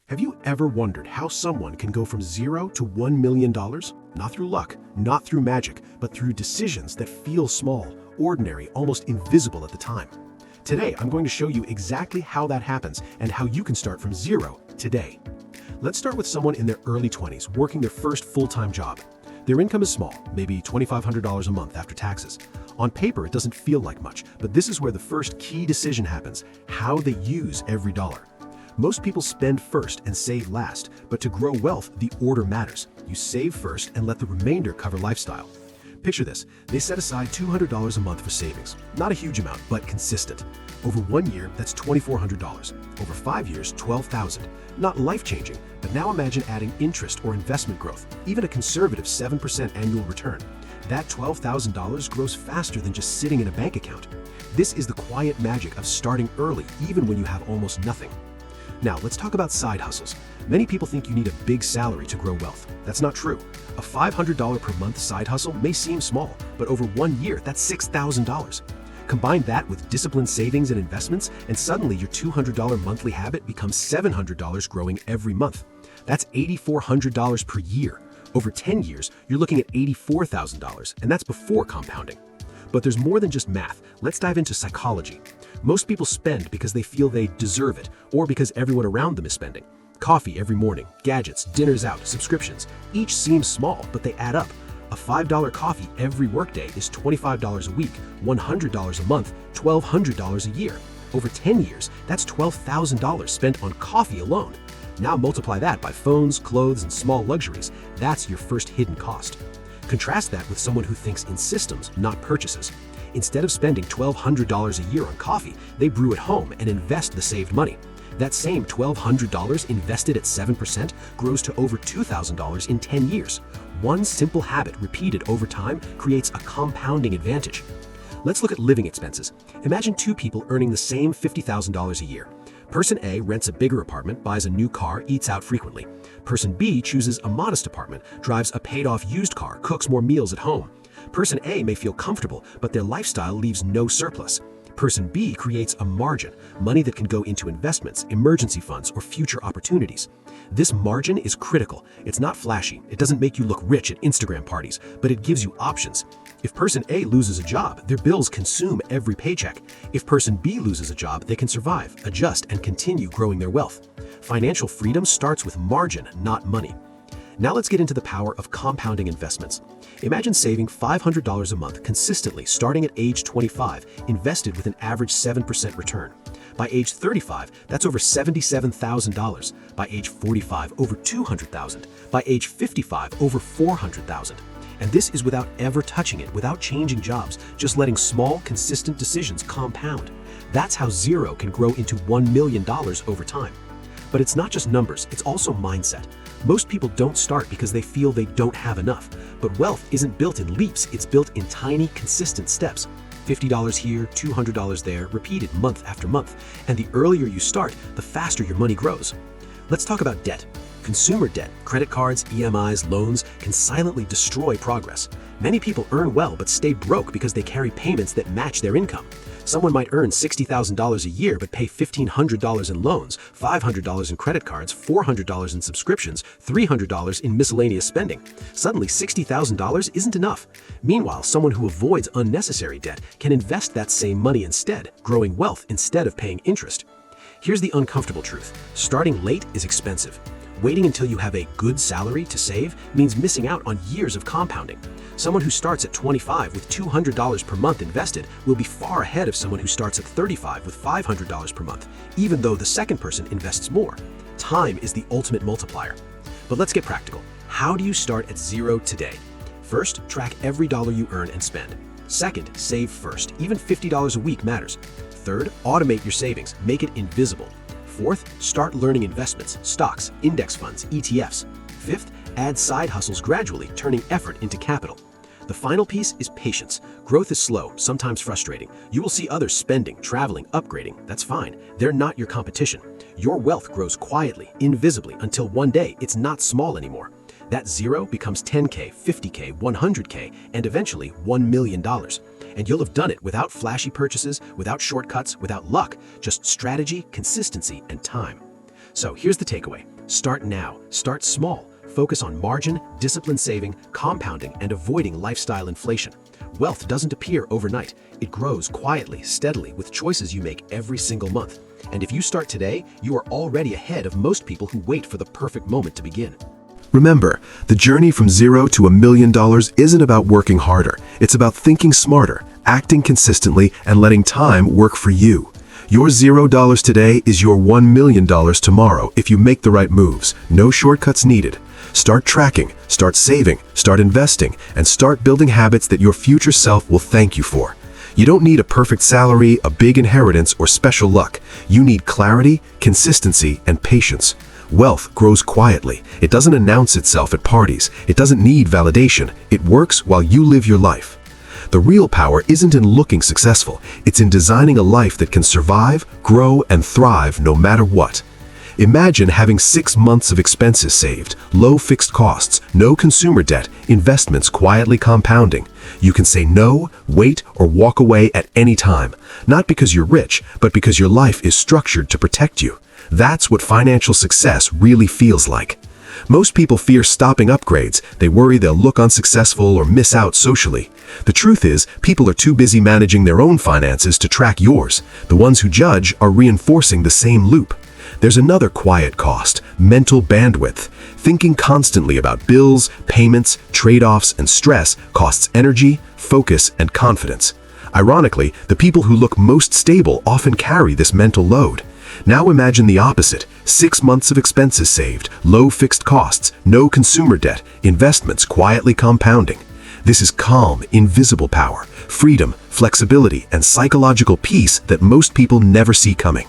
Have you ever wondered how someone can go from zero to $1 million? Not through luck, not through magic, but through decisions that feel small, ordinary, almost invisible at the time. Today, I'm going to show you exactly how that happens and how you can start from zero today. Let's start with someone in their early 20s working their first full-time job. Their income is small, maybe $2,500 a month after taxes. On paper, it doesn't feel like much, but this is where the first key decision happens: how they use every dollar. Most people spend first and save last, but to grow wealth, the order matters. You save first and let the remainder cover lifestyle. Picture this: they set aside $200 a month for savings. Not a huge amount, but consistent. Over 1 year, that's $2,400. Over 5 years, $12,000. Not life-changing, but now imagine adding interest or investment growth, even a conservative 7% annual return. That $12,000 grows faster than just sitting in a bank account. This is the quiet magic of starting early, even when you have almost nothing. Now, let's talk about side hustles. Many people think you need a big salary to grow wealth. That's not true. A $500 per month side hustle may seem small, but over 1 year, that's $6,000. Combine that with disciplined savings and investments, and suddenly your $200 monthly habit becomes $700 growing every month. That's $8,400 per year. Over 10 years, you're looking at $84,000, and that's before compounding. But there's more than just math. Let's dive into psychology. Most people spend because they feel they deserve it, or because everyone around them is spending. Coffee every morning, gadgets, dinners out, subscriptions. Each seems small, but they add up. A $5 coffee every workday is $25 a week, $100 a month, $1,200 a year. Over 10 years, that's $12,000 spent on coffee alone. Now multiply that by phones, clothes, and small luxuries. That's your first hidden cost. Contrast that with someone who thinks in systems, not purchases. Instead of spending $1,200 a year on coffee, they brew at home and invest the saved money. That same $1,200 invested at 7% grows to over $2,000 in 10 years. One simple habit repeated over time creates a compounding advantage. Let's look at living expenses. Imagine two people earning the same $50,000 a year. Person A rents a bigger apartment, buys a new car, eats out frequently. Person B chooses a modest apartment, drives a paid-off used car, cooks more meals at home. Person A may feel comfortable, but their lifestyle leaves no surplus. Person B creates a margin, money that can go into investments, emergency funds, or future opportunities. This margin is critical. It's not flashy. It doesn't make you look rich at Instagram parties, but it gives you options. If person A loses a job, their bills consume every paycheck. If person B loses a job, they can survive, adjust, and continue growing their wealth. Financial freedom starts with margin, not money. Now let's get into the power of compounding investments. Imagine saving $500 a month consistently starting at age 25, invested with an average 7% return. By age 35, that's over $77,000. By age 45, over $200,000. By age 55, over $400,000. And this is without ever touching it, without changing jobs, just letting small, consistent decisions compound. That's how zero can grow into $1 million over time. But it's not just numbers, it's also mindset. Most people don't start because they feel they don't have enough. But wealth isn't built in leaps, it's built in tiny, consistent steps. $50 here, $200 there, repeated month after month. And the earlier you start, the faster your money grows. Let's talk about debt. Consumer debt, credit cards, EMIs, loans can silently destroy progress. Many people earn well but stay broke because they carry payments that match their income. Someone might earn $60,000 a year but pay $1,500 in loans, $500 in credit cards, $400 in subscriptions, $300 in miscellaneous spending. Suddenly, $60,000 isn't enough. Meanwhile, someone who avoids unnecessary debt can invest that same money instead, growing wealth instead of paying interest. Here's the uncomfortable truth: starting late is expensive. Waiting until you have a good salary to save means missing out on years of compounding. Someone who starts at 25 with $200 per month invested will be far ahead of someone who starts at 35 with $500 per month, even though the second person invests more. Time is the ultimate multiplier. But let's get practical. How do you start at zero today? First, track every dollar you earn and spend. Second, save first. Even $50 a week matters. Third, automate your savings. Make it invisible. Fourth, start learning investments, stocks, index funds, ETFs. Fifth, add side hustles gradually, turning effort into capital. The final piece is patience. Growth is slow, sometimes frustrating. You will see others spending, traveling, upgrading. That's fine. They're not your competition. Your wealth grows quietly, invisibly, until one day it's not small anymore. That zero becomes 10K, 50K, 100K, and eventually $1 million. And you'll have done it without flashy purchases, without shortcuts, without luck, just strategy, consistency, and time. So here's the takeaway. Start now. Start small. Focus on margin, disciplined saving, compounding, and avoiding lifestyle inflation. Wealth doesn't appear overnight. It grows quietly, steadily, with choices you make every single month. And if you start today, you are already ahead of most people who wait for the perfect moment to begin. Remember, the journey from $0 to $1 million isn't about working harder. It's about thinking smarter, acting consistently, and letting time work for you. Your $0 today is your $1 million tomorrow if you make the right moves. No shortcuts needed. Start tracking, start saving, start investing, and start building habits that your future self will thank you for. You don't need a perfect salary, a big inheritance, or special luck. You need clarity, consistency, and patience. Wealth grows quietly. It doesn't announce itself at parties. It doesn't need validation. It works while you live your life. The real power isn't in looking successful. It's in designing a life that can survive, grow, and thrive no matter what. Imagine having 6 months of expenses saved, low fixed costs, no consumer debt, investments quietly compounding. You can say no, wait, or walk away at any time, not because you're rich, but because your life is structured to protect you. That's what financial success really feels like. Most people fear stopping upgrades. They worry they'll look unsuccessful or miss out socially. The truth is, people are too busy managing their own finances to track yours. The ones who judge are reinforcing the same loop. There's another quiet cost: mental bandwidth. Thinking constantly about bills, payments, trade-offs, and stress costs energy, focus, and confidence. Ironically, the people who look most stable often carry this mental load. Now imagine the opposite: 6 months of expenses saved, low fixed costs, no consumer debt, investments quietly compounding. This is calm, invisible power, freedom, flexibility, and psychological peace that most people never see coming.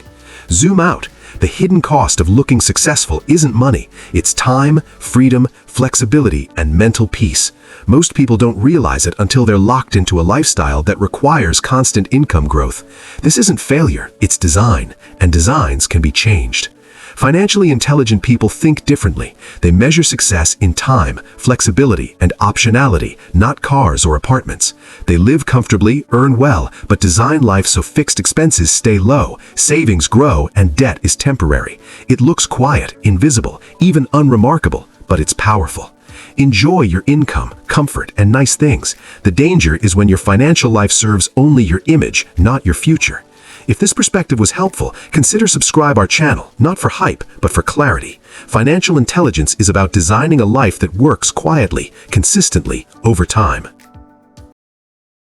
Zoom out. The hidden cost of looking successful isn't money. It's time, freedom, flexibility, and mental peace. Most people don't realize it until they're locked into a lifestyle that requires constant income growth. This isn't failure, it's design, and designs can be changed. Financially intelligent people think differently. They measure success in time, flexibility, and optionality, not cars or apartments. They live comfortably, earn well, but design life so fixed expenses stay low, savings grow, and debt is temporary. It looks quiet, invisible, even unremarkable, but it's powerful. Enjoy your income, comfort, and nice things. The danger is when your financial life serves only your image, not your future. If this perspective was helpful, consider subscribe our channel, not for hype, but for clarity. Financial intelligence is about designing a life that works quietly, consistently, over time.